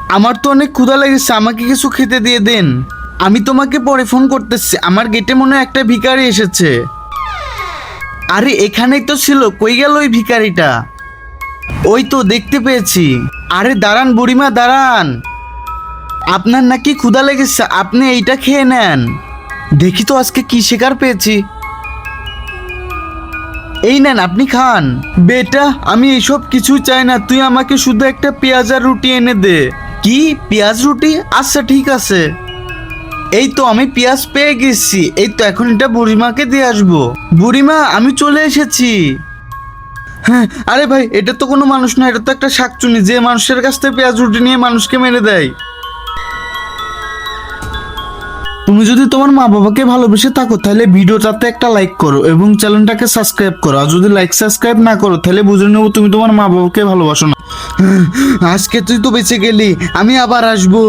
আমার তো অনেক ক্ষুধা লেগেছে, আমাকে কিছু খেতে দিয়ে দেন। আমি তোমাকে পরে ফোন করতেছি, আমার গেটে মনে হয় একটা ভিখারি এসেছে। আরে এখানেই তো ছিল, কই গেল ওই ভিখারিটা? ওই তো দেখতে পেয়েছি। আরে দাঁড়ান বুড়িমা দাঁড়ান, আপনার নাকি ক্ষুধা লেগেছে, আপনি এইটা খেয়ে নেন। দেখি তো আজকে কি শিকার পেয়েছি। এই নেন আপনি খান। বেটা আমি এইসব কিছু চাই না, তুই আমাকে শুধু একটা পেঁয়াজ আর রুটি এনে দে। কি পেঁয়াজ রুটি? আচ্ছা ঠিক আছে। এই তো আমি পেঁয়াজ পেয়ে গেছি, এই তো এখন এটা বুড়িমাকে দিয়ে আসবো। বুড়িমা আমি চলে এসেছি। হ্যাঁ আরে ভাই, এটা তো কোনো মানুষ না, এটা তো একটা শাকচুনি যে মানুষের কাছ থেকে পেঁয়াজ রুটি নিয়ে মানুষকে মেরে দেয়। তুমি যদি তোমার মা বাবাকে ভালোবেসে থাকো তাহলে ভিডিওটাতে একটা লাইক করো এবং চ্যানেলটাকে সাবস্ক্রাইব করো, আর যদি লাইক সাবস্ক্রাইব না করো তাহলে বুঝে নেবো তুমি তোমার মা বাবাকে ভালোবাসো না। আজকে তুই তো বেঁচে গেলি, আমি আবার আসবো।